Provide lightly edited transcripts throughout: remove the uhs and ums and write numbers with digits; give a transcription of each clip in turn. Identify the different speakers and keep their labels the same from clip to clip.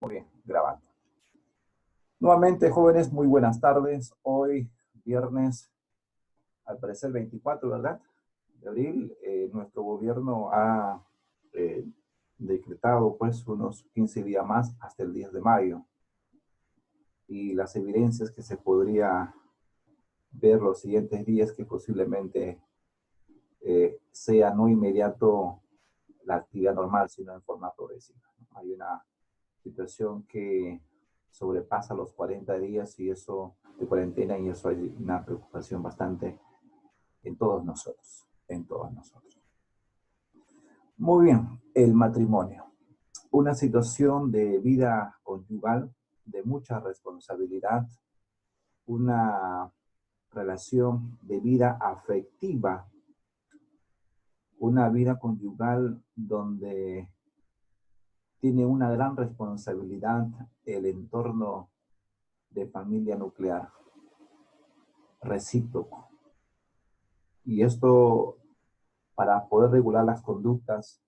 Speaker 1: Muy bien, grabando. Nuevamente, jóvenes, muy buenas tardes. Hoy, viernes, al parecer 24, ¿verdad? De abril, nuestro gobierno ha eh, decretado pues unos 15 días más hasta el 10 de mayo. Y las evidencias que se podría ver los siguientes días que posiblemente sea no inmediato la actividad normal, sino en forma progresiva. Hay una situación que sobrepasa los 40 días y eso de cuarentena y eso hay una preocupación bastante en todos nosotros, en todos nosotros. Muy bien, el matrimonio. Una situación de vida conyugal de mucha responsabilidad, una relación de vida afectiva, una vida conyugal donde tiene una gran responsabilidad el entorno de familia nuclear, recíproco. Y esto para poder regular las conductas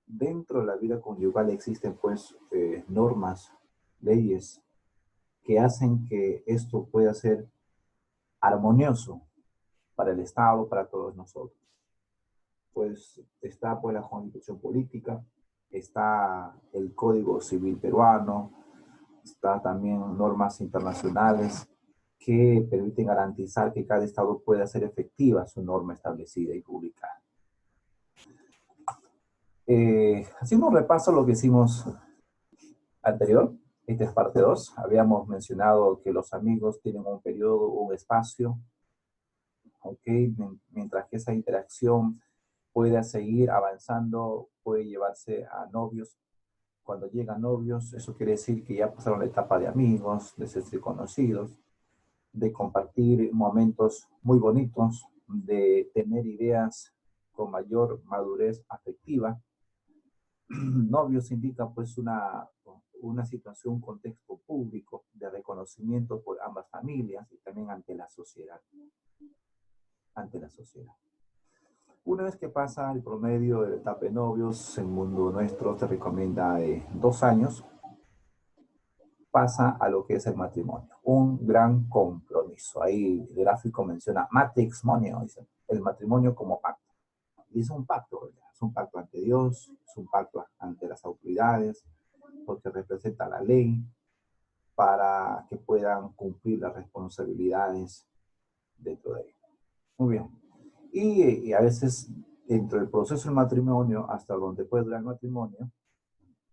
Speaker 1: dentro de la vida conyugal existen pues normas, leyes que hacen que esto pueda ser armonioso para el Estado, para todos nosotros. Pues está pues la Constitución Política, está el Código Civil peruano, está también normas internacionales que permiten garantizar que cada Estado pueda hacer efectiva su norma establecida y publicada. Haciendo un repaso a lo que hicimos anterior, esta es parte 2, habíamos mencionado que los amigos tienen un periodo, un espacio, ¿ok? Mientras que esa interacción pueda seguir avanzando, puede llevarse a novios. Cuando llegan novios, eso quiere decir que ya pasaron la etapa de amigos, de ser conocidos, de compartir momentos muy bonitos, de tener ideas con mayor madurez afectiva. Novios indica pues una situación, un contexto público de reconocimiento por ambas familias y también ante la sociedad. Ante la sociedad. Una vez que pasa el promedio de la etapa de novios, en el mundo nuestro se recomienda 2 años, pasa a lo que es el matrimonio, un gran compromiso. Ahí el gráfico menciona matrimonio, dice, el matrimonio como pacto. Dice un pacto, ¿verdad? Es un pacto ante Dios, es un pacto ante las autoridades, porque representa la ley para que puedan cumplir las responsabilidades dentro de él. Muy bien. Y a veces dentro del proceso del matrimonio, hasta donde puede durar el matrimonio,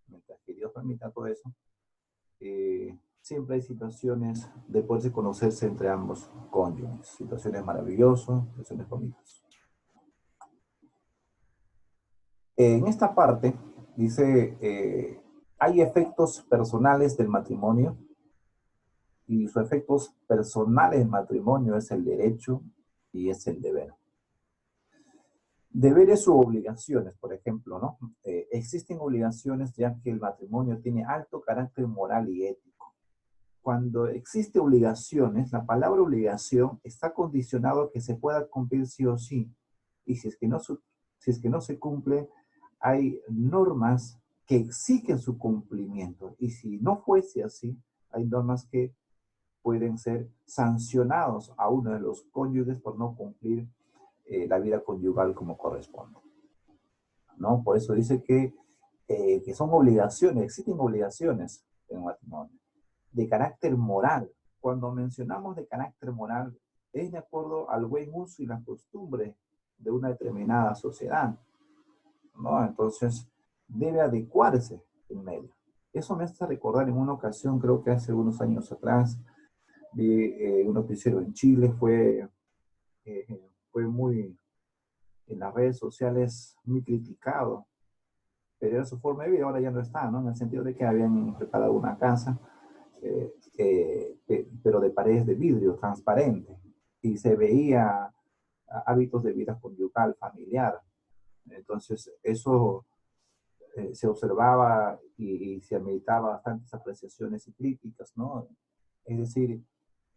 Speaker 1: mientras que Dios permita todo eso, siempre hay situaciones de poderse conocerse entre ambos cónyuges, situaciones maravillosas, situaciones bonitas. En esta parte dice, hay efectos personales del matrimonio y sus efectos personales del matrimonio es el derecho y es el deber. Deberes u obligaciones, por ejemplo, ¿no? Existen obligaciones ya que el matrimonio tiene alto carácter moral y ético. Cuando existe obligaciones, la palabra obligación está condicionado a que se pueda cumplir sí o sí. Y si es que no se cumple, hay normas que exigen su cumplimiento. Y si no fuese así, hay normas que pueden ser sancionados a uno de los cónyuges por no cumplir la vida conyugal como corresponde, ¿no? Por eso dice que son obligaciones, existen obligaciones en un matrimonio de carácter moral. Cuando mencionamos de carácter moral, es de acuerdo al buen uso y la costumbre de una determinada sociedad, ¿no? Entonces, debe adecuarse en medio. Eso me hace recordar en una ocasión, creo que hace unos años atrás, vi un noticiero en Chile, fue muy, en las redes sociales, muy criticado, pero era su forma de vida, ahora ya no está, ¿no? En el sentido de que habían preparado una casa, pero de paredes de vidrio transparente, y se veía hábitos de vida conyugal, familiar. Entonces, eso se observaba y se ameritaba bastantes apreciaciones y críticas, ¿no? Es decir,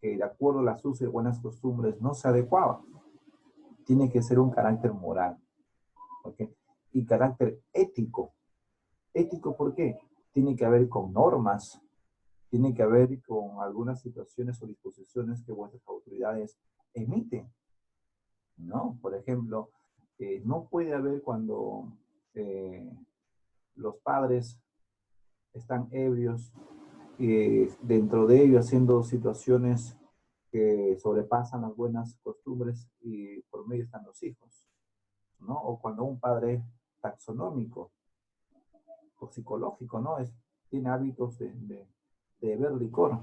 Speaker 1: que de acuerdo a las usos y buenas costumbres no se adecuaba. Tiene que ser un carácter moral, ¿ok? Y carácter ético. ¿Ético por qué? tiene que ver con normas, tiene que ver con algunas situaciones o disposiciones que vuestras autoridades emiten, ¿no? Por ejemplo, no puede haber cuando los padres están ebrios y dentro de ellos haciendo situaciones que sobrepasan las buenas costumbres y por medio están los hijos, ¿no? O cuando un padre taxonómico o psicológico, ¿no? Tiene hábitos de beber licor.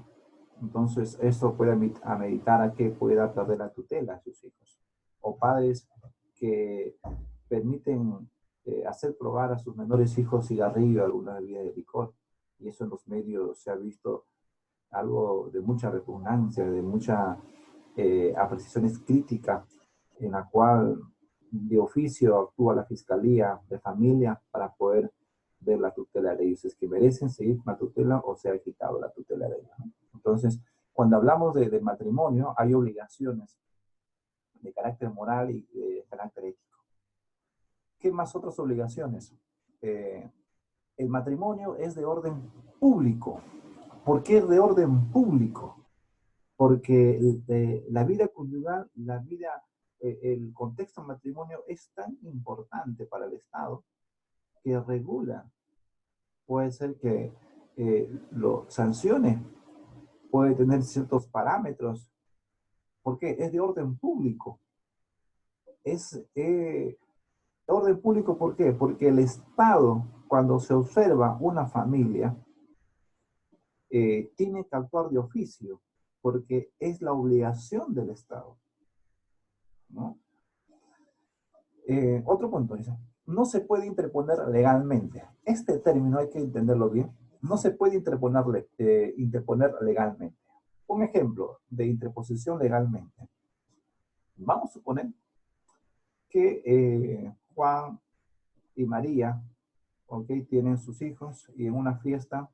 Speaker 1: Entonces, esto puede ameritar a que pueda perder la tutela a sus hijos. O padres que permiten hacer probar a sus menores hijos cigarrillo, alguna bebida de licor. Y eso en los medios se ha visto algo de mucha repugnancia, de mucha apreciaciones críticas, en la cual de oficio actúa la Fiscalía de Familia para poder ver la tutela de ellos. Es que merecen seguir con la tutela o se ha quitado la tutela de ellos, ¿no? Entonces, cuando hablamos de matrimonio, hay obligaciones de carácter moral y de carácter ético. ¿Qué más otras obligaciones? El matrimonio es de orden público. ¿Por qué es de orden público? Porque la vida conyugal, el contexto del matrimonio es tan importante para el Estado que regula, puede ser que lo sancione, puede tener ciertos parámetros, porque es de orden público. Es orden público, ¿por qué? Porque el Estado, cuando se observa una familia, tiene que actuar de oficio, porque es la obligación del Estado, ¿no? Otro punto dice, no se puede interponer legalmente. Este término hay que entenderlo bien. No se puede interponer legalmente. Un ejemplo de interposición legalmente. Vamos a suponer que Juan y María, okay, tienen sus hijos y en una fiesta,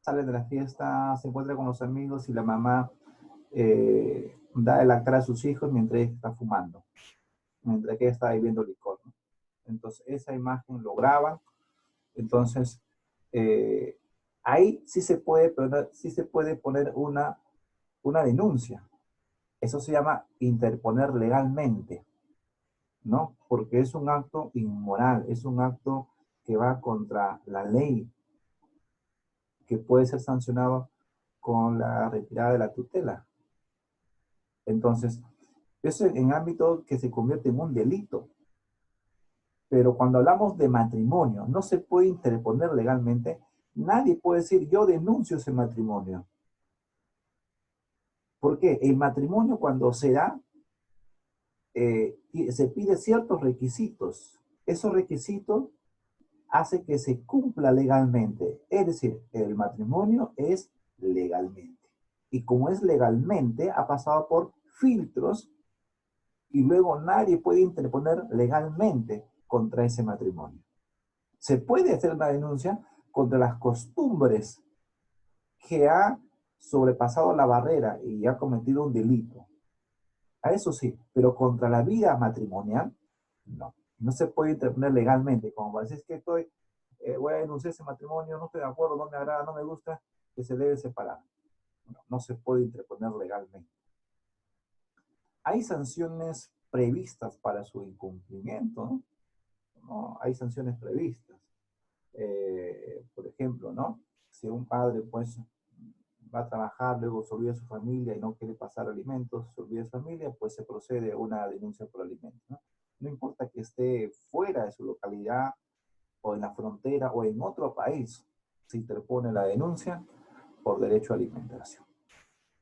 Speaker 1: salen de la fiesta, se encuentran con los amigos y la mamá da el lactar a sus hijos mientras ella está fumando, mientras que ella está bebiendo licor, ¿no? Entonces, esa imagen lo graban. Entonces, ahí sí se puede poner una denuncia. Eso se llama interponer legalmente, ¿no? Porque es un acto inmoral, es un acto que va contra la ley, que puede ser sancionado con la retirada de la tutela. Entonces, eso en ámbito que se convierte en un delito. Pero cuando hablamos de matrimonio, no se puede interponer legalmente. Nadie puede decir, yo denuncio ese matrimonio. ¿Por qué? El matrimonio cuando se da, se pide ciertos requisitos. Esos requisitos hacen que se cumpla legalmente. Es decir, el matrimonio es legalmente. Y como es legalmente, ha pasado por filtros y luego nadie puede interponer legalmente contra ese matrimonio. Se puede hacer una denuncia contra las costumbres que ha sobrepasado la barrera y ha cometido un delito. A eso sí, pero contra la vida matrimonial, no. No se puede interponer legalmente. Como decir que voy a denunciar ese matrimonio, no estoy de acuerdo, no me agrada, no me gusta, que se debe separar. No, no se puede interponer legalmente. Hay sanciones previstas para su incumplimiento, ¿no? ¿No? Hay sanciones previstas. Por ejemplo, ¿no? Si un padre, pues, va a trabajar, luego se olvida de su familia y no quiere pasar alimentos, se olvida de su familia, pues se procede a una denuncia por alimentos, ¿no? No importa que esté fuera de su localidad o en la frontera o en otro país, se interpone la denuncia por derecho a alimentación.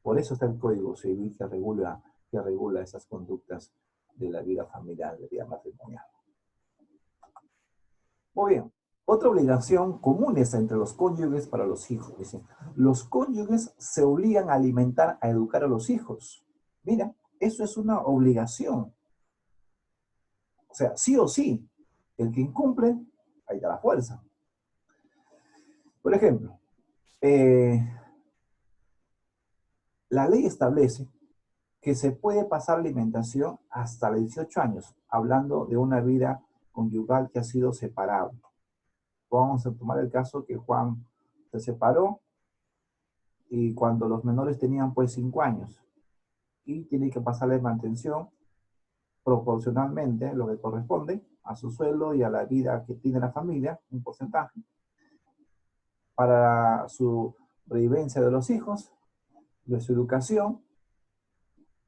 Speaker 1: Por eso está el Código Civil que regula esas conductas de la vida familiar, de la vida matrimonial. Muy bien. Otra obligación común es entre los cónyuges para los hijos. Dicen, los cónyuges se obligan a alimentar, a educar a los hijos. Mira, eso es una obligación. O sea, sí o sí, el que incumple, ahí está la fuerza. Por ejemplo, la ley establece que se puede pasar alimentación hasta los 18 años, hablando de una vida conyugal que ha sido separada. Vamos a tomar el caso que Juan se separó y cuando los menores tenían pues 5 años y tiene que pasarle mantención proporcionalmente lo que corresponde a su sueldo y a la vida que tiene la familia, un porcentaje, para su revivencia de los hijos, de su educación,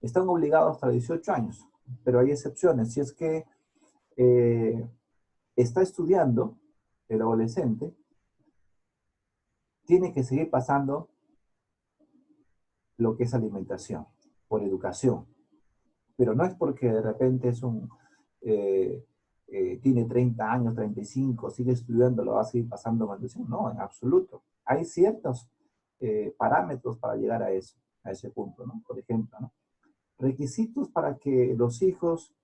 Speaker 1: están obligados hasta 18 años, pero hay excepciones. Si es que está estudiando el adolescente, tiene que seguir pasando lo que es alimentación, por educación. Pero no es porque de repente es tiene 30 años, 35, sigue estudiando, lo va a seguir pasando maldición. No, en absoluto. Hay ciertos parámetros para llegar a eso, a ese punto, ¿no? Por ejemplo, ¿no? Requisitos para que los hijos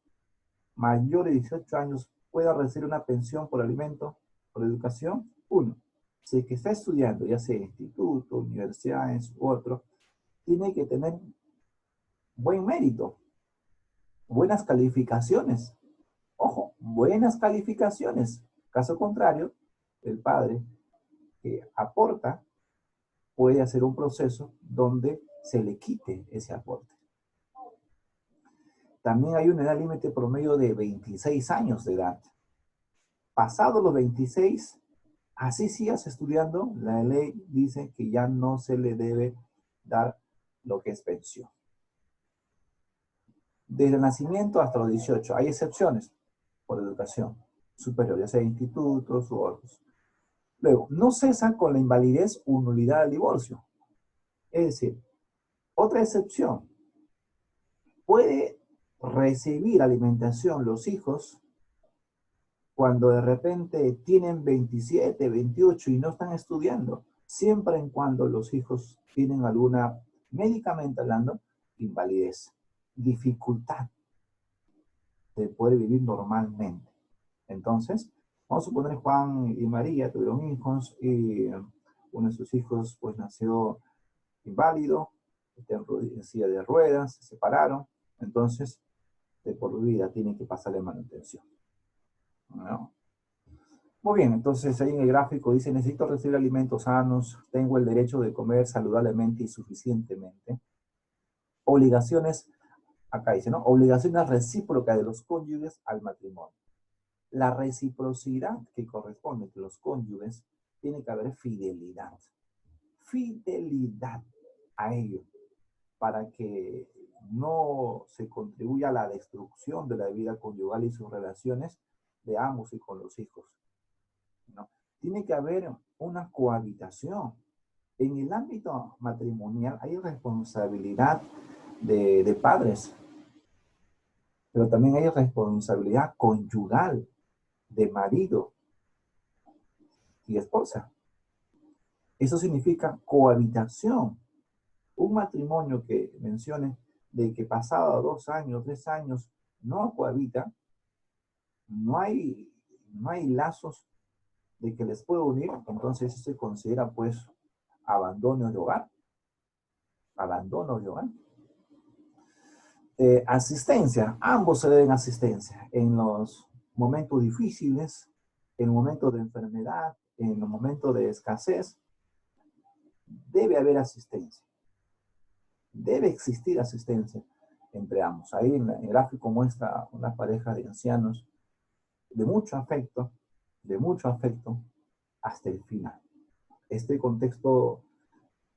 Speaker 1: mayores de 18 años puedan recibir una pensión por alimento, por educación. Uno, si el que está estudiando, ya sea instituto, universidades u otro, tiene que tener buen mérito, buenas calificaciones. Ojo, buenas calificaciones. Caso contrario, el padre que aporta puede hacer un proceso donde se le quite ese aporte. También hay una edad límite promedio de 26 años de edad. Pasados los 26, así sigas estudiando, la ley dice que ya no se le debe dar lo que es pensión. Desde el nacimiento hasta los 18, hay excepciones por educación superior, ya sea institutos u otros. Luego, no cesa con la invalidez o nulidad del divorcio. Es decir, otra excepción, puede recibir alimentación los hijos cuando de repente tienen 27, 28 y no están estudiando, siempre en cuando los hijos tienen alguna, médicamente hablando, invalidez, dificultad de poder vivir normalmente. Entonces, vamos a suponer Juan y María tuvieron hijos y uno de sus hijos pues nació inválido, está en silla de ruedas, se separaron, entonces de por vida tienen que pasarle manutención, ¿no? Muy bien, entonces ahí en el gráfico dice, necesito recibir alimentos sanos, tengo el derecho de comer saludablemente y suficientemente. Obligaciones, acá dice, ¿no? Obligaciones recíprocas de los cónyuges al matrimonio. La reciprocidad que corresponde entre los cónyuges, tiene que haber fidelidad. Fidelidad a ellos, para que no se contribuya a la destrucción de la vida conyugal y sus relaciones de ambos y con los hijos, ¿no? Tiene que haber una cohabitación. En el ámbito matrimonial hay responsabilidad de padres, pero también hay responsabilidad conyugal de marido y esposa. Eso significa cohabitación. Un matrimonio que mencione de que pasado 2 años, 3 años, no cohabita, no hay lazos de que les pueda unir, entonces eso se considera pues abandono de hogar. Abandono de hogar. Asistencia, ambos se deben asistencia en los momentos difíciles, en momentos de enfermedad, en los momentos de escasez. Debe haber asistencia. Debe existir asistencia entre ambos. Ahí en el gráfico muestra una pareja de ancianos de mucho afecto hasta el final. Este contexto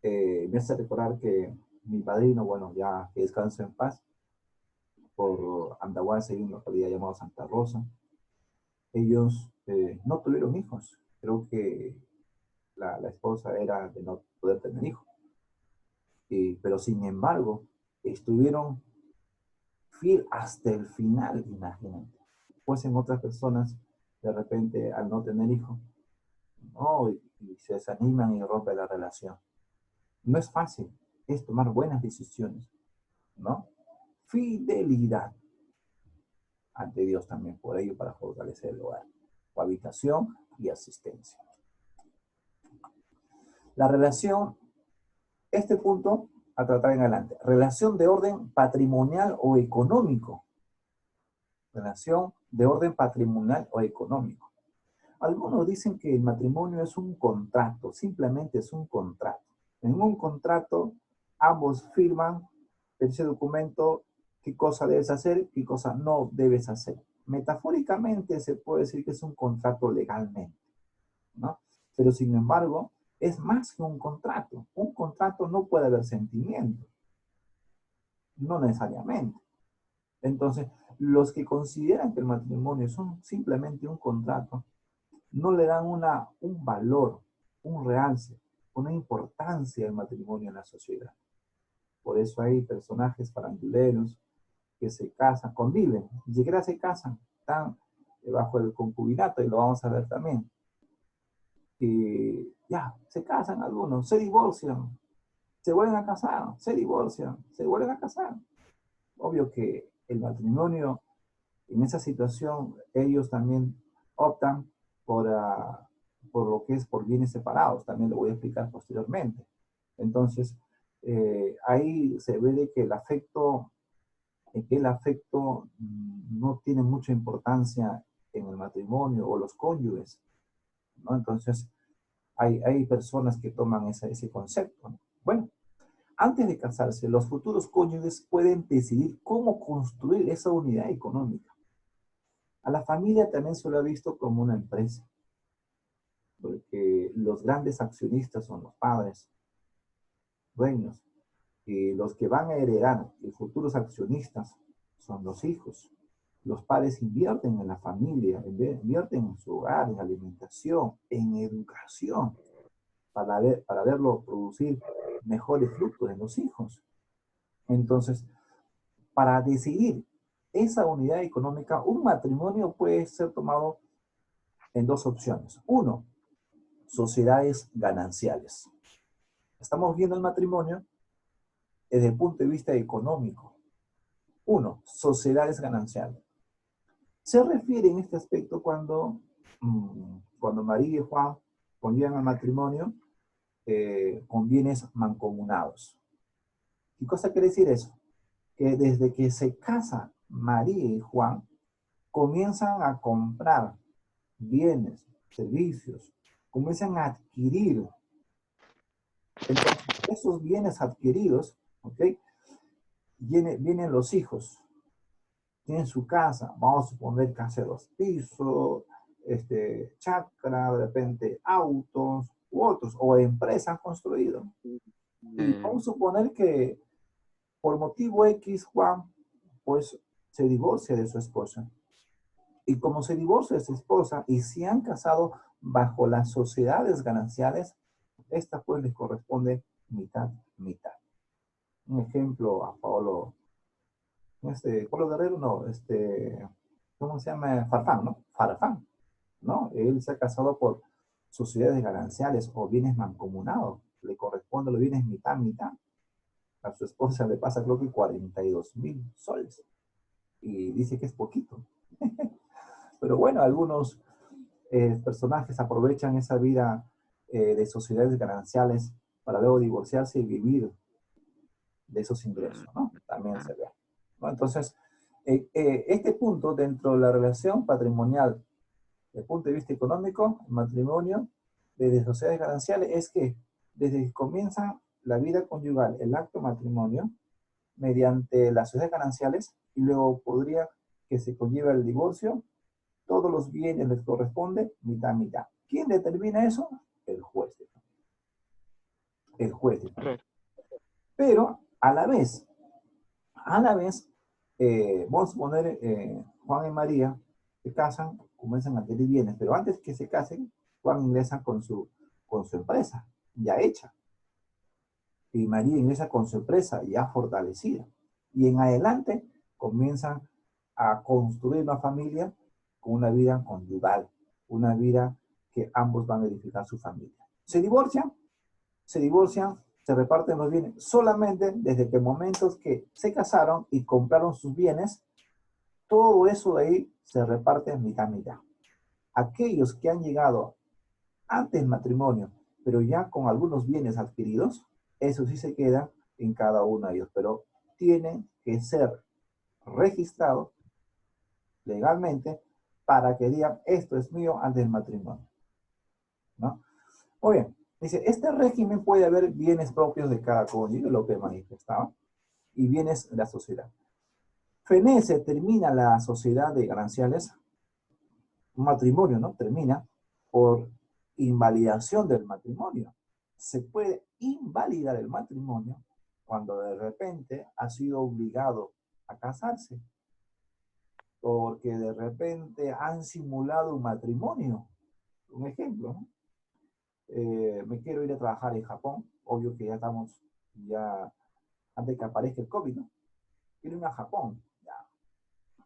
Speaker 1: me hace recordar que mi padrino, bueno, ya que descansa en paz, por Andahuaylas, en una localidad llamada Santa Rosa, ellos no tuvieron hijos. Creo que la esposa era de no poder tener hijos. Pero sin embargo, estuvieron fiel hasta el final, imagínate. Pues en otras personas, de repente, al no tener hijos, no, y se desaniman y rompen la relación. No es fácil, es tomar buenas decisiones, ¿no? Fidelidad ante Dios también, por ello, para fortalecer el hogar. Cohabitación y asistencia. La relación, este punto a tratar en adelante. Relación de orden patrimonial o económico. Relación de orden patrimonial o económico. Algunos dicen que el matrimonio es un contrato, simplemente es un contrato. En un contrato, ambos firman ese documento, qué cosa debes hacer, qué cosa no debes hacer. Metafóricamente se puede decir que es un contrato legalmente, ¿no? Pero sin embargo, es más que un contrato. Un contrato no puede haber sentimiento, no necesariamente. Entonces, los que consideran que el matrimonio es simplemente un contrato, no le dan un valor, un realce, una importancia al matrimonio en la sociedad. Por eso hay personajes faranduleros que se casan, conviven, ni siquiera se casan, están bajo el concubinato y lo vamos a ver también. Y ya, se casan algunos, se divorcian, se vuelven a casar, se divorcian, se vuelven a casar. Obvio que el matrimonio, en esa situación, ellos también optan por lo que es por bienes separados. También lo voy a explicar posteriormente. Entonces, ahí se ve de que el afecto no tiene mucha importancia en el matrimonio o los cónyuges, ¿no? Entonces, hay personas que toman ese concepto, ¿no? Bueno, antes de casarse, los futuros cónyuges pueden decidir cómo construir esa unidad económica. A la familia también se lo ha visto como una empresa, porque los grandes accionistas son los padres, dueños, y los que van a heredar y futuros accionistas son los hijos. Los padres invierten en la familia, invierten en su hogar, en alimentación, en educación, para verlo producir mejores frutos en los hijos. Entonces, para decidir esa unidad económica, un matrimonio puede ser tomado en dos opciones. Uno, sociedades gananciales. Estamos viendo el matrimonio desde el punto de vista económico. Uno, sociedades gananciales. Se refiere en este aspecto cuando María y Juan conllevan al matrimonio con bienes mancomunados. ¿Qué cosa quiere decir eso? Que desde que se casan María y Juan, comienzan a comprar bienes, servicios, comienzan a adquirir. Entonces, esos bienes adquiridos, ¿ok? Vienen los hijos, tienen su casa, vamos a suponer casa de 2 pisos, chacra, de repente autos u otros, o empresas construidas. Y vamos a suponer que por motivo X, Juan, pues se divorcia de su esposa. Y como se divorcia de su esposa y se han casado bajo las sociedades gananciales, esta pues les corresponde mitad, mitad. Un ejemplo a Pablo Guerrero, no, ¿cómo se llama? Farfán, ¿no? Farfán, ¿no? Él se ha casado por sociedades gananciales o bienes mancomunados. Le corresponde los bienes mitad, mitad. A su esposa le pasa creo que 42.000 soles. Y dice que es poquito. Pero bueno, algunos personajes aprovechan esa vida de sociedades gananciales para luego divorciarse y vivir de esos ingresos, ¿no? También se ve, ¿no? Entonces, este punto dentro de la relación patrimonial, desde el punto de vista económico, el matrimonio, desde sociedades gananciales, es que desde que comienza la vida conyugal, el acto matrimonio, mediante las sociedades gananciales, y luego podría que se conlleve el divorcio, todos los bienes les corresponde mitad, mitad. ¿Quién determina eso? El juez. El juez. Pero a la vez, vamos a poner Juan y María se casan, comienzan a adquirir bienes, pero antes que se casen, Juan ingresa con su empresa ya hecha y María ingresa con su empresa ya fortalecida. Y en adelante comienzan a construir una familia con una vida conyugal, una vida que ambos van a edificar su familia. Se divorcian, se reparten los bienes solamente desde que momentos que se casaron y compraron sus bienes, todo eso de ahí se reparte en mitad, mitad. Aquellos que han llegado antes del matrimonio, pero ya con algunos bienes adquiridos, eso sí se queda en cada uno de ellos, pero tienen que ser registrados legalmente para que digan, esto es mío antes del matrimonio, ¿no? Muy bien. Dice, este régimen puede haber bienes propios de cada cónyuge, lo que manifestaba, y bienes de la sociedad. Fenece termina la sociedad de gananciales, un matrimonio, ¿no? Termina por invalidación del matrimonio. Se puede invalidar el matrimonio cuando de repente ha sido obligado a casarse, porque de repente han simulado un matrimonio. Un ejemplo, ¿no? Me quiero ir a trabajar en Japón, obvio que ya estamos, ya antes que aparezca el COVID, ¿no? Quiero ir a Japón, ya.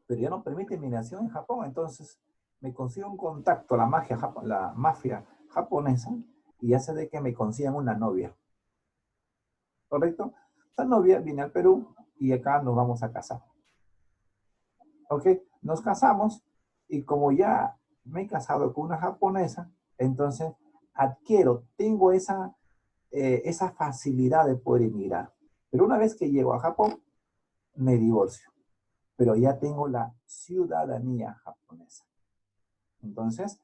Speaker 1: Pero ya no permite migración en Japón, entonces me consigo un contacto, la mafia japonesa, y hace de que me consigan una novia, ¿correcto? Esa novia viene al Perú y acá nos vamos a casar, ¿ok? Nos casamos y como ya me he casado con una japonesa, entonces tengo esa facilidad de poder emigrar. Pero una vez que llego a Japón, me divorcio. Pero ya tengo la ciudadanía japonesa. Entonces,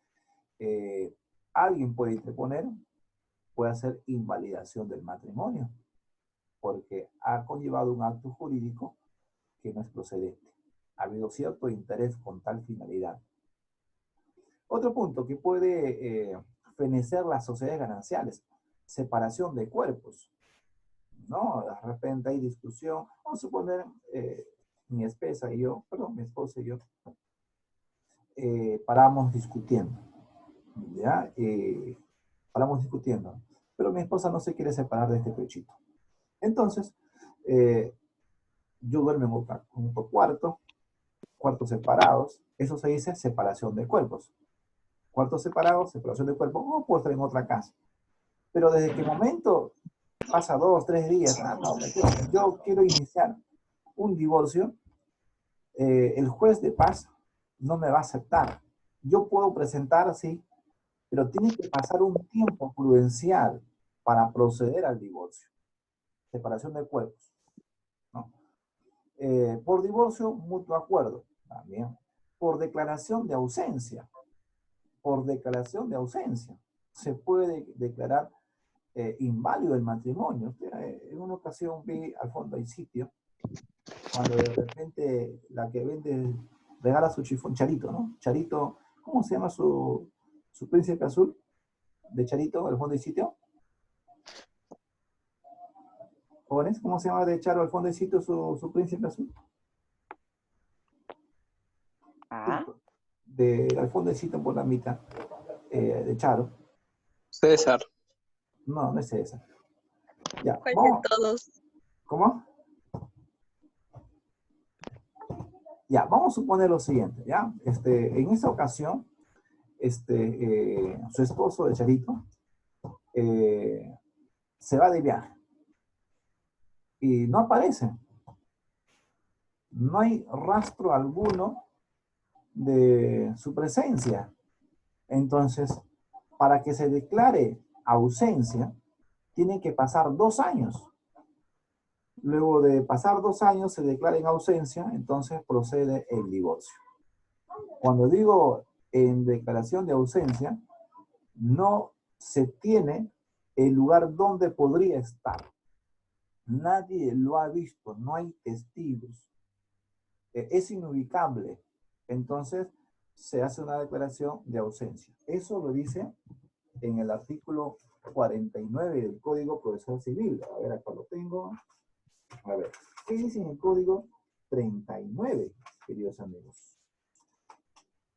Speaker 1: alguien puede interponer, puede hacer invalidación del matrimonio, porque ha conllevado un acto jurídico que no es procedente. Ha habido cierto interés con tal finalidad. Otro punto que puede fenecer las sociedades gananciales, separación de cuerpos, ¿no? De repente hay discusión, vamos a suponer mi esposa y yo, paramos discutiendo, ¿ya? Paramos discutiendo, pero mi esposa no se quiere separar de este pechito. Entonces, yo duermo en otro cuartos separados, eso se dice separación de cuerpos. Cuartos separados, separación de cuerpos, o puedo estar en otra casa. Pero desde qué momento pasa 2, 3 días, no, yo quiero iniciar un divorcio, el juez de paz no me va a aceptar. Yo puedo presentar, sí, pero tiene que pasar un tiempo prudencial para proceder al divorcio. Separación de cuerpos, ¿no? Por divorcio, mutuo acuerdo, también. Por declaración de ausencia. Por declaración de ausencia. Se puede declarar inválido el matrimonio. En una ocasión vi al fondo del sitio, cuando de repente la que vende regala su chifón, Charito, ¿no? Charito, ¿cómo se llama su príncipe azul? De Charito, al fondo del sitio. Jóvenes, ¿cómo se llama de Charo al fondo del sitio su príncipe azul?
Speaker 2: Ah,
Speaker 1: Al fondo del sitio por la mitad, de Charo.
Speaker 2: César.
Speaker 1: No, no es esa. Ya,
Speaker 3: ¿Cuál de
Speaker 1: vamos.
Speaker 3: todos?
Speaker 1: ¿Cómo? Ya, vamos a suponer lo siguiente, ¿ya? En esta ocasión, su esposo de Charito se va de viaje y no aparece. No hay rastro alguno de su presencia. Entonces, para que se declare ausencia, tienen que pasar 2 años. Luego de pasar 2 años se declara en ausencia, entonces procede el divorcio. Cuando digo en declaración de ausencia, no se tiene el lugar donde podría estar. Nadie lo ha visto, no hay testigos. Es inubicable. Entonces se hace una declaración de ausencia. Eso lo dice en el artículo 49 del Código Procesal Civil. A ver, acá lo tengo. A ver, ¿qué dice en el Código 39, queridos amigos?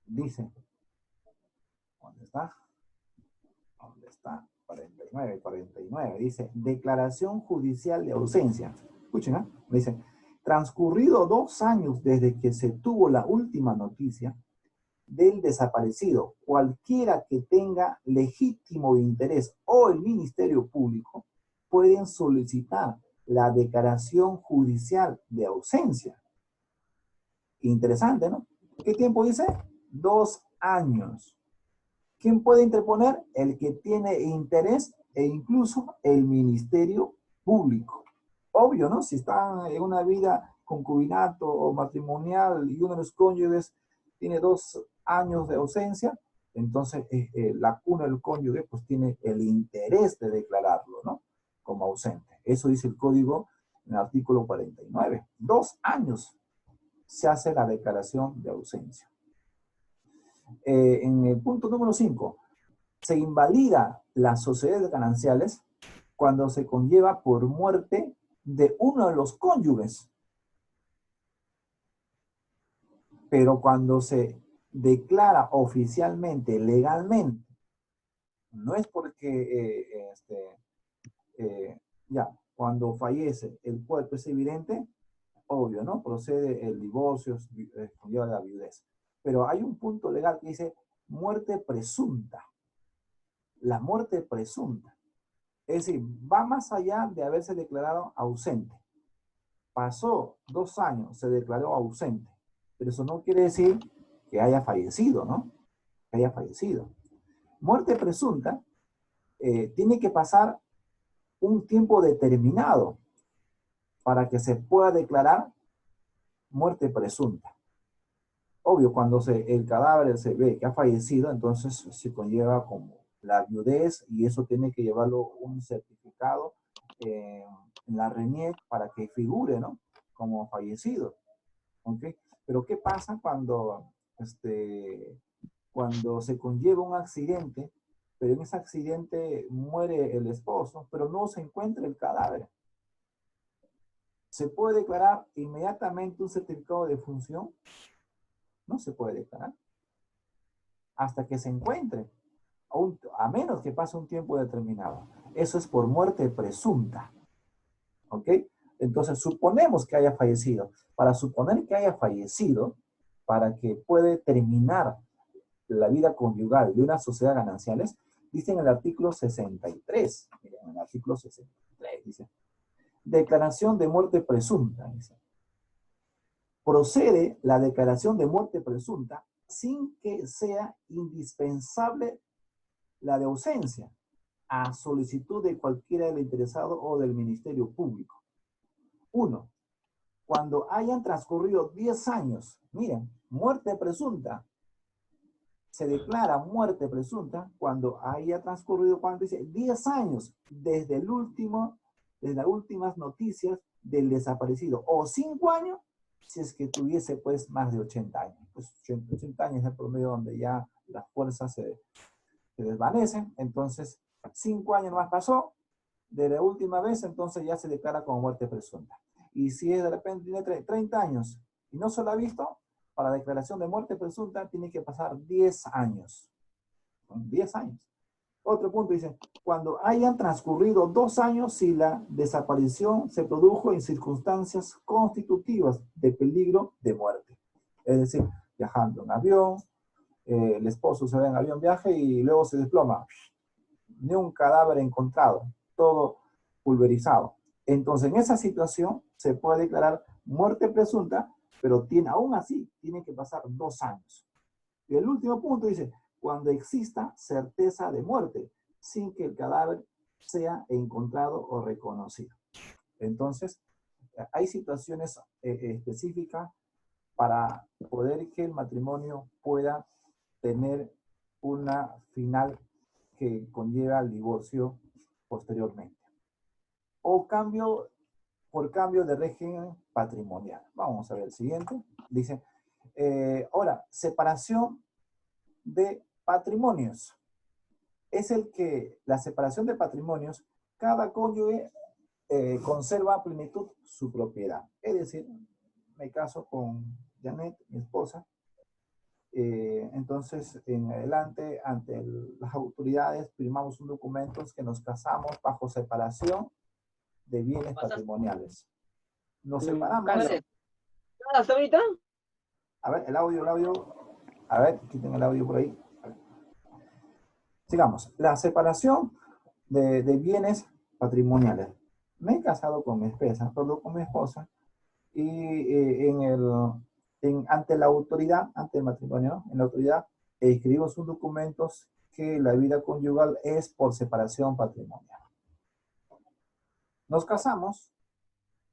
Speaker 1: Dice, ¿dónde está? ¿Dónde está? 49, 49. Dice, declaración judicial de ausencia. Escuchen, ¿eh? Dice, transcurrido 2 años desde que se tuvo la última noticia del desaparecido, cualquiera que tenga legítimo interés o el Ministerio Público pueden solicitar la declaración judicial de ausencia. Interesante, ¿no? ¿Qué tiempo dice? 2 años. ¿Quién puede interponer? El que tiene interés e incluso el Ministerio Público. Obvio, ¿no? Si están en una vida concubinato o matrimonial y uno de los cónyuges tiene 2 años de ausencia, entonces la cuna del cónyuge pues tiene el interés de declararlo, ¿no? Como ausente. Eso dice el código en el artículo 49. 2 años se hace la declaración de ausencia. En el punto número 5, se invalida las sociedades gananciales cuando se conlleva por muerte de uno de los cónyuges. Pero cuando se declara oficialmente, legalmente, no es porque ya, cuando fallece el cuerpo es evidente, obvio, ¿no? Procede el divorcio, conlleva la viudez. Pero hay un punto legal que dice muerte presunta. La muerte presunta. Es decir, va más allá de haberse declarado ausente. Pasó 2 años, se declaró ausente. Pero eso no quiere decir que haya fallecido, ¿no? Que haya fallecido. Muerte presunta tiene que pasar un tiempo determinado para que se pueda declarar muerte presunta. Obvio, cuando el cadáver se ve que ha fallecido, entonces se conlleva como la viudez y eso tiene que llevarlo un certificado en la RENIEC para que figure, ¿no? Como fallecido. ¿Ok? Pero ¿qué pasa cuando se conlleva un accidente, pero en ese accidente muere el esposo, pero no se encuentra el cadáver? ¿Se puede declarar inmediatamente un certificado de defunción? No se puede declarar hasta que se encuentre, a menos que pase un tiempo determinado. Eso es por muerte presunta. ¿Ok? Entonces, suponemos que haya fallecido. Para suponer que haya fallecido, para que puede terminar la vida conyugal de una sociedad gananciales, dice en el artículo 63. Miren, en el artículo 63 dice, declaración de muerte presunta. Dice, procede la declaración de muerte presunta sin que sea indispensable la de ausencia, a solicitud de cualquiera del interesado o del Ministerio Público. 1. Cuando hayan transcurrido 10 años, miren, muerte presunta, se declara muerte presunta cuando haya transcurrido, cuando dice 10 años desde las últimas noticias del desaparecido, o 5 años si es que tuviese pues más de 80 años. Pues 80 años es el promedio donde ya las fuerzas se desvanecen, entonces 5 años más pasó de la última vez, entonces ya se declara como muerte presunta. Y si de repente tiene 30 años y no se lo ha visto, para declaración de muerte presunta tiene que pasar 10 años. 10 años. Otro punto dice, cuando hayan transcurrido 2 años si la desaparición se produjo en circunstancias constitutivas de peligro de muerte. Es decir, viajando en avión, el esposo se va en avión viaje y luego se desploma. Ni un cadáver encontrado, todo pulverizado. Entonces, en esa situación se puede declarar muerte presunta, pero aún así tiene que pasar 2 años. Y el último punto dice, cuando exista certeza de muerte, sin que el cadáver sea encontrado o reconocido. Entonces, hay situaciones específicas para poder que el matrimonio pueda tener una final que conlleva el divorcio posteriormente. O por cambio de régimen patrimonial. Vamos a ver el siguiente. Dice, ahora, separación de patrimonios. Es la separación de patrimonios, cada cónyuge conserva a plenitud su propiedad. Es decir, me caso con Janet, mi esposa, entonces en adelante, ante las autoridades, firmamos un documento que nos casamos bajo separación de bienes patrimoniales. Nos separamos.
Speaker 3: ¿Hasta ahorita?
Speaker 1: A ver, el audio. A ver, quiten el audio por ahí. Sigamos. La separación de bienes patrimoniales. Me he casado con mi esposa, y ante la autoridad, ante el matrimonio, en la autoridad, escribimos un documento que la vida conyugal es por separación patrimonial. Nos casamos,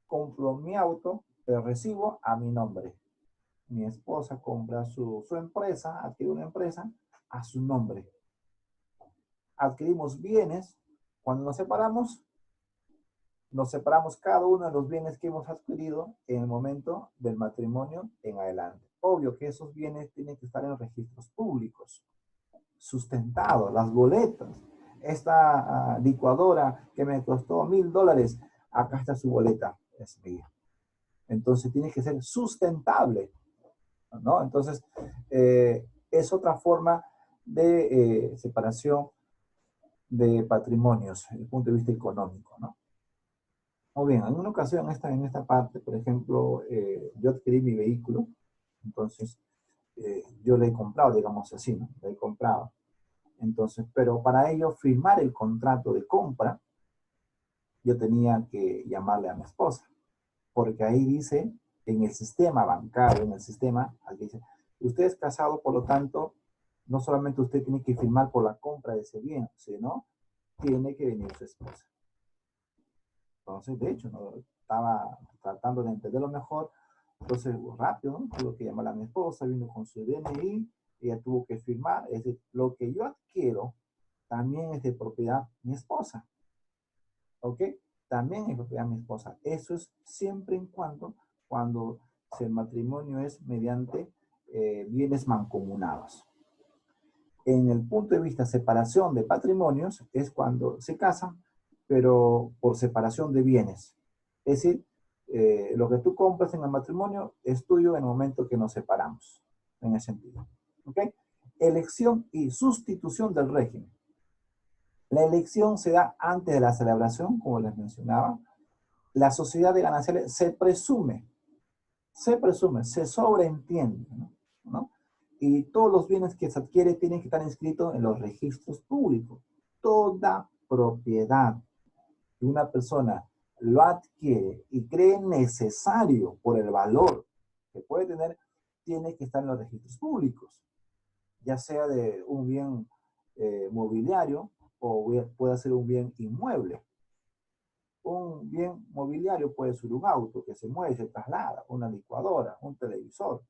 Speaker 1: compro mi auto, el recibo a mi nombre. Mi esposa compra su empresa, adquiere una empresa a su nombre. Adquirimos bienes. Cuando nos separamos cada uno de los bienes que hemos adquirido en el momento del matrimonio en adelante. Obvio que esos bienes tienen que estar en registros públicos, sustentados, las boletas. Esta licuadora que me costó $1000, acá está su boleta, es mía. Entonces tiene que ser sustentable, ¿no? Entonces, es otra forma de separación de patrimonios desde el punto de vista económico, ¿no? O bien, en una ocasión en esta parte, por ejemplo, yo adquirí mi vehículo, entonces yo le he comprado, digamos así, ¿no? Le he comprado. Entonces, pero para ello firmar el contrato de compra, yo tenía que llamarle a mi esposa, porque ahí dice, en el sistema bancario, en el sistema, aquí dice, usted es casado, por lo tanto, no solamente usted tiene que firmar por la compra de ese bien, sino tiene que venir su esposa. Entonces, de hecho, ¿no? Estaba tratando de entenderlo mejor, entonces rápido, ¿no? Tuve que llamar a mi esposa, vino con su DNI, ella tuvo que firmar, es decir, lo que yo adquiero también es de propiedad de mi esposa, ¿ok? También es propiedad de mi esposa. Eso es siempre en cuando el matrimonio es mediante bienes mancomunados. En el punto de vista separación de patrimonios es cuando se casan, pero por separación de bienes. Es decir, lo que tú compras en el matrimonio es tuyo en el momento que nos separamos, en ese sentido. ¿Ok? Elección y sustitución del régimen. La elección se da antes de la celebración, como les mencionaba. La sociedad de gananciales se presume, se sobreentiende, ¿no? Y todos los bienes que se adquiere tienen que estar inscritos en los registros públicos. Toda propiedad que una persona lo adquiere y cree necesario por el valor que puede tener, tiene que estar en los registros públicos, ya sea de un bien mobiliario o puede ser un bien inmueble. Un bien mobiliario puede ser un auto que se mueve, se traslada, una licuadora, un televisor.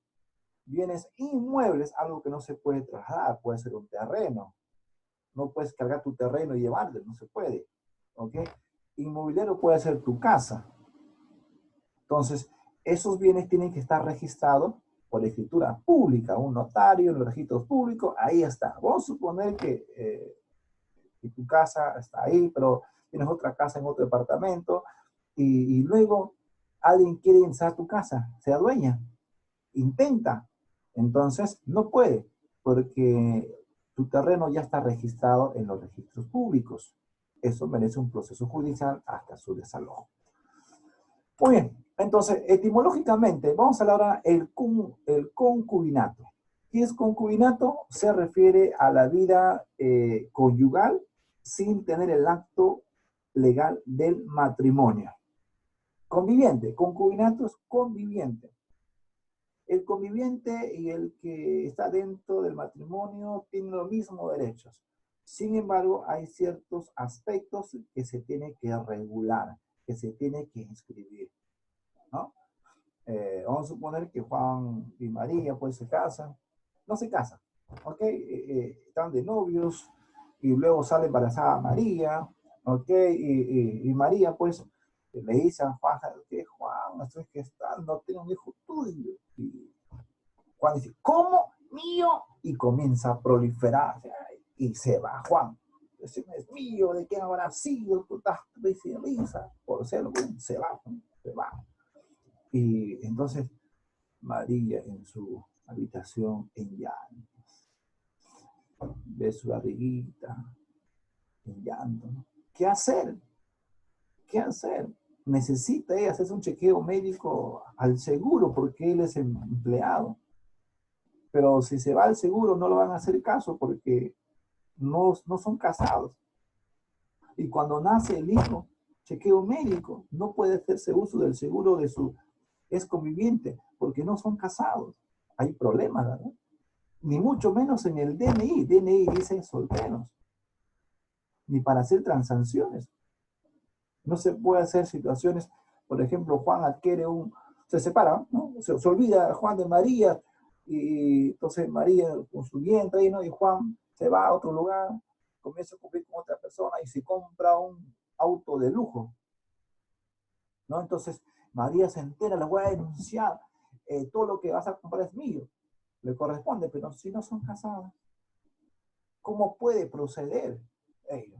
Speaker 1: Bienes inmuebles, algo que no se puede trasladar, puede ser un terreno. No puedes cargar tu terreno y llevarlo, no se puede. ¿Ok? Inmobiliario puede ser tu casa. Entonces, esos bienes tienen que estar registrados por escritura pública, un notario en los registros públicos, ahí está. Vamos a suponer que tu casa está ahí, pero tienes otra casa en otro departamento, y luego alguien quiere entrar a tu casa, se adueña, intenta, entonces no puede, porque tu terreno ya está registrado en los registros públicos. Eso merece un proceso judicial hasta su desalojo. Muy bien, entonces, etimológicamente, vamos a hablar ahora el concubinato. ¿Qué es concubinato? Se refiere a la vida conyugal sin tener el acto legal del matrimonio. Conviviente, concubinato es conviviente. El conviviente y el que está dentro del matrimonio tienen los mismos derechos. Sin embargo, hay ciertos aspectos que se tienen que regular, que se tiene que inscribir, ¿no? Vamos a suponer que Juan y María pues se casan, no se casan, ¿ok? Están de novios y luego sale embarazada María, ¿ok? Y María pues le dice a Juan, que Juan, estoy gestando, tengo un hijo tuyo. Y Juan dice, ¿cómo? ¿Mío? Y comienza a proliferar, y se va Juan. Ese no es mío, ¿de quién habrá sido? Tú estás risa, por serlo, se va, se va. Y entonces María en su habitación en llantos, ve su barriguita en llanto, ¿no? ¿Qué hacer? ¿Qué hacer? Necesita ella hacerse un chequeo médico al seguro porque él es el empleado. Pero si se va al seguro no lo van a hacer caso porque no son casados. Y cuando nace el hijo, chequeo médico, no puede hacerse uso del seguro de su ex conviviente porque no son casados. Hay problemas, ¿verdad? Ni mucho menos en el DNI. DNI dice solteros. Ni para hacer transacciones. No se puede hacer situaciones, por ejemplo, Juan adquiere se separa, ¿no? Se olvida Juan de María, y entonces María con su vientre, ¿no? Y Juan se va a otro lugar, comienza a cumplir con otra persona y se compra un auto de lujo, ¿no? Entonces María se entera, le voy a denunciar, todo lo que vas a comprar es mío, le corresponde, pero si no son casadas, ¿cómo puede proceder ello?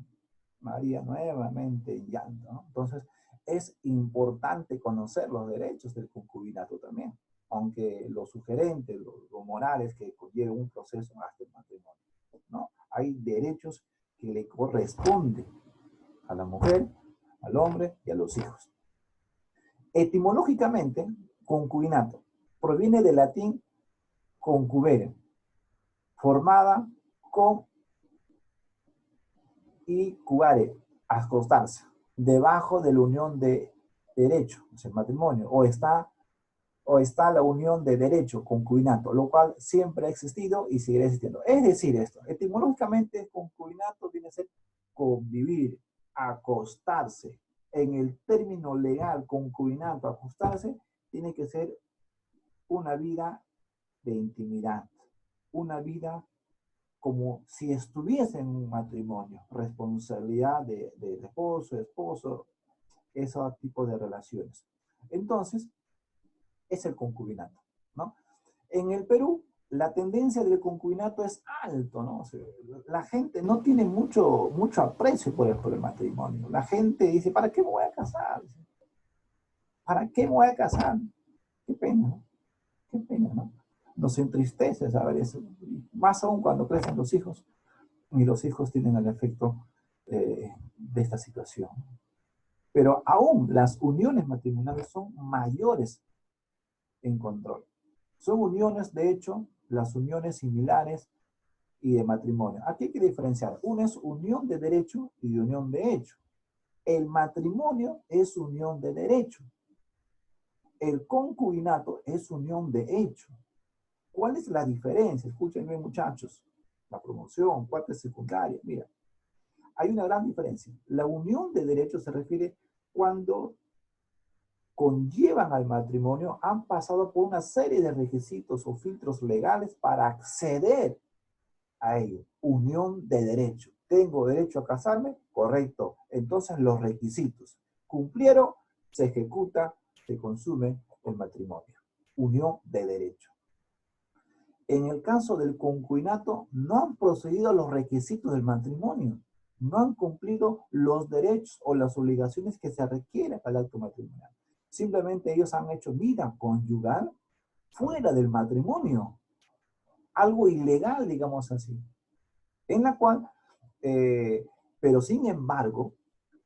Speaker 1: María nuevamente en llanto, ¿no? Entonces, es importante conocer los derechos del concubinato también, aunque lo sugerente, lo moral es que conlleve un proceso hasta el matrimonio, ¿no? Hay derechos que le corresponden a la mujer, al hombre y a los hijos. Etimológicamente, concubinato proviene del latín concubere, formada con y cubare, acostarse, debajo de la unión de derecho, es el matrimonio, o está la unión de derecho, concubinato, lo cual siempre ha existido y seguirá existiendo. Es decir, esto, etimológicamente, concubinato viene a ser convivir, acostarse. En el término legal, concubinato, acostarse, tiene que ser una vida de intimidad, una vida como si estuviese en un matrimonio, responsabilidad de esposo, ese tipo de relaciones. Entonces, es el concubinato, ¿no? En el Perú, la tendencia del concubinato es alto, ¿no? O sea, la gente no tiene mucho aprecio por el matrimonio. La gente dice, ¿para qué me voy a casar? ¿Para qué me voy a casar? Qué pena, ¿no? Qué pena, ¿no? Nos entristece saber eso. Más aún cuando crecen los hijos y los hijos tienen el efecto de esta situación. Pero aún las uniones matrimoniales son mayores en control. Son uniones, de hecho, las uniones similares y de matrimonio. Aquí hay que diferenciar. Una es unión de derecho y de unión de hecho. El matrimonio es unión de derecho. El concubinato es unión de hecho. ¿Cuál es la diferencia? Escúchenme, muchachos. La promoción, cuarta y secundaria. Mira, hay una gran diferencia. La unión de derecho se refiere cuando conllevan al matrimonio, han pasado por una serie de requisitos o filtros legales para acceder a ello. Unión de derecho. ¿Tengo derecho a casarme? Correcto. Entonces los requisitos cumplieron, se ejecuta, se consume el matrimonio. Unión de derecho. En el caso del concubinato, no han procedido a los requisitos del matrimonio. No han cumplido los derechos o las obligaciones que se requieren para el acto matrimonial. Simplemente ellos han hecho vida conyugal fuera del matrimonio. Algo ilegal, digamos así. En la cual, pero sin embargo,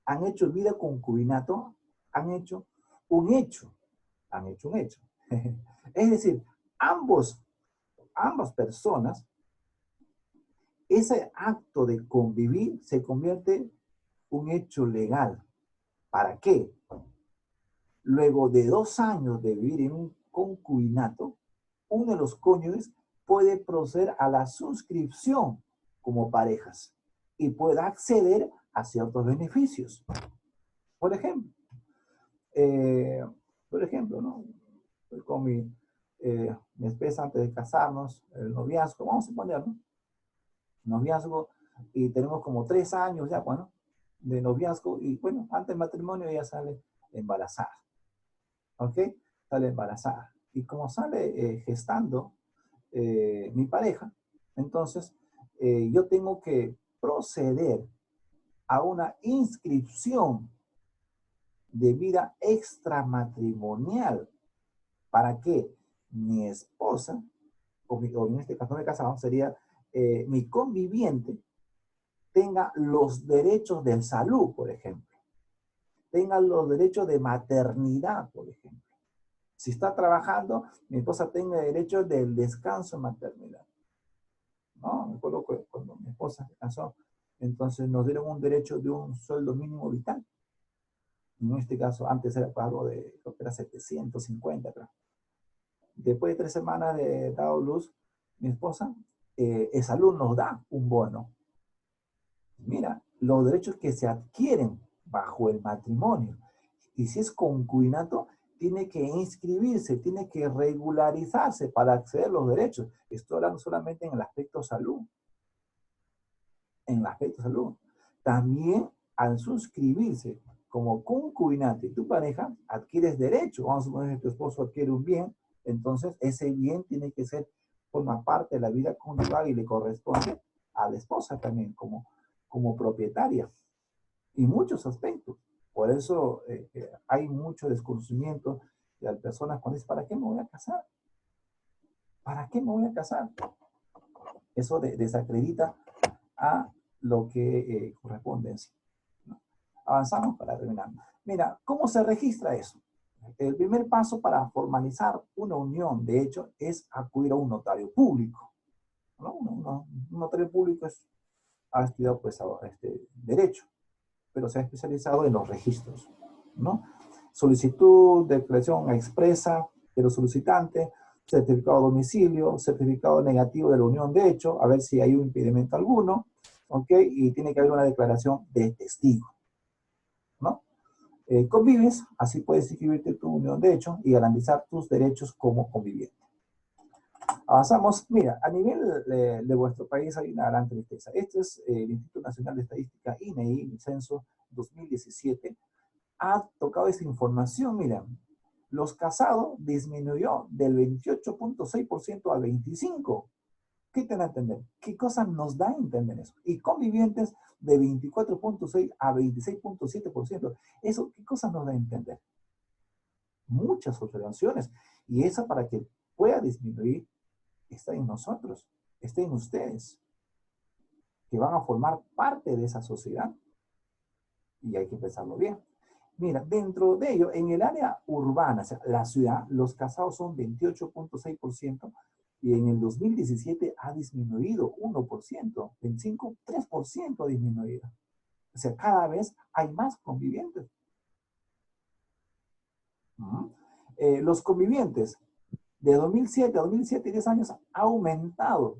Speaker 1: han hecho vida concubinato, han hecho un hecho. Han hecho un hecho. Es decir, ambas personas, ese acto de convivir se convierte en un hecho legal. ¿Para qué? Luego de 2 años de vivir en un concubinato, uno de los cónyuges puede proceder a la suscripción como parejas y puede acceder a ciertos beneficios. Por ejemplo, ¿no? Con mi esposa antes de casarnos, el noviazgo, vamos a poner, ¿no? Noviazgo, y tenemos como 3 años ya, bueno, de noviazgo, y bueno, antes del matrimonio ella sale embarazada. ¿Ok? Sale embarazada. Y como sale gestando mi pareja, entonces yo tengo que proceder a una inscripción de vida extramatrimonial para que mi esposa, o en este caso no me casamos, sería mi conviviente, tenga los derechos de salud, por ejemplo. Tenga los derechos de maternidad, por ejemplo. Si está trabajando, mi esposa tenga derecho del descanso en maternidad. ¿No? Me acuerdo que cuando mi esposa se casó, entonces nos dieron un derecho de un sueldo mínimo vital. En este caso, antes era pago de, creo que era 750, creo. Después de 3 semanas de dado luz, mi esposa, salud nos da un bono. Mira, los derechos que se adquieren bajo el matrimonio. Y si es concubinato, tiene que inscribirse, tiene que regularizarse para acceder a los derechos. Estoy hablando solamente en el aspecto salud. En el aspecto salud. También al suscribirse como concubinato y tu pareja, adquieres derecho. Vamos a suponer que tu esposo adquiere un bien, entonces ese bien tiene que ser, forma parte de la vida conyugal y le corresponde a la esposa también como propietaria. Y muchos aspectos. Por eso hay mucho desconocimiento de las personas cuando dicen, ¿para qué me voy a casar? ¿Para qué me voy a casar? Eso desacredita a lo que corresponde en sí, ¿no? Avanzamos para terminar. Mira, ¿cómo se registra eso? El primer paso para formalizar una unión, de hecho, es acudir a un notario público, ¿no? Un notario público ha estudiado pues, derecho, pero se ha especializado en los registros, ¿no? Solicitud, declaración expresa de los solicitantes, certificado de domicilio, certificado negativo de la unión de hecho, a ver si hay un impedimento alguno, ¿ok? Y tiene que haber una declaración de testigo, ¿no? Convives, así puedes inscribirte tu unión de hecho y garantizar tus derechos como conviviente. Avanzamos. Mira, a nivel de vuestro país hay una gran tristeza. Este es el Instituto Nacional de Estadística, INEI, el censo 2017, ha tocado esa información. Mira, los casados disminuyó del 28.6% al 25%. ¿Qué te da a entender? ¿Qué cosa nos da a entender eso? Y convivientes de 24.6 a 26.7%. ¿Eso qué cosa nos da a entender? Muchas observaciones. Y esa para que pueda disminuir está en nosotros, está en ustedes, que van a formar parte de esa sociedad. Y hay que pensarlo bien. Mira, dentro de ello, en el área urbana, o sea, la ciudad, los casados son 28.6% y en el 2017 ha disminuido 1%, 25, 3% ha disminuido. O sea, cada vez hay más convivientes. Los convivientes de 2007 a 2007, 10 años, ha aumentado.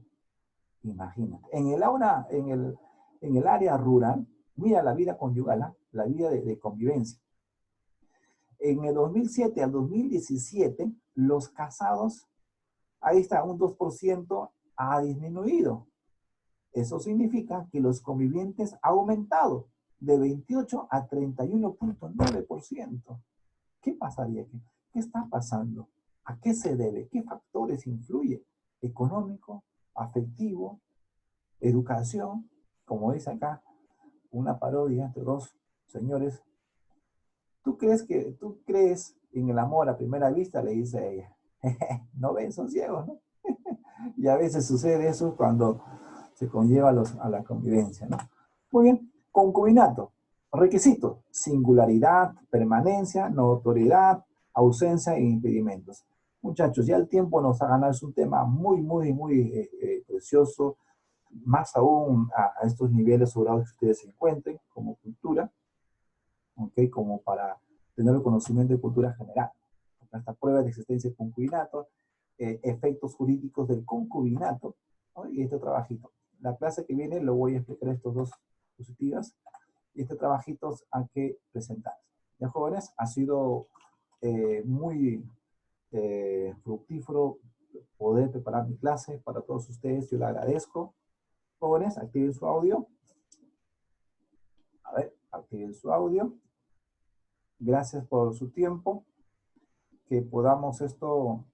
Speaker 1: Imagínate. En el área rural, mira la vida conyugal, la vida de convivencia. En el 2007 al 2017, los casados, ahí está, un 2% ha disminuido. Eso significa que los convivientes ha aumentado de 28 a 31.9%. ¿Qué pasaría aquí? ¿Qué está pasando? ¿A qué se debe? ¿Qué factores influyen? Económico, afectivo, educación, como dice acá, una parodia entre dos señores. ¿Tú crees en el amor a primera vista? Le dice ella. No ven, son ciegos, ¿no? Y a veces sucede eso cuando se conlleva a la convivencia, ¿no? Muy bien, concubinato. Requisitos: singularidad, permanencia, notoriedad, ausencia e impedimentos. Muchachos, ya el tiempo nos ha ganado, es un tema muy, muy, muy precioso, más aún a estos niveles sobrados que ustedes se encuentren como cultura, ¿ok? Como para tener el conocimiento de cultura general. Esta prueba de existencia de concubinato, efectos jurídicos del concubinato, ¿no? Y este trabajito. La clase que viene lo voy a explicar estos dos diapositivas y este trabajito hay que presentar. Ya, jóvenes, ha sido muy fructífero poder preparar mi clase para todos ustedes. Yo le agradezco. Jóvenes, activen su audio. A ver, activen su audio. Gracias por su tiempo. Que podamos esto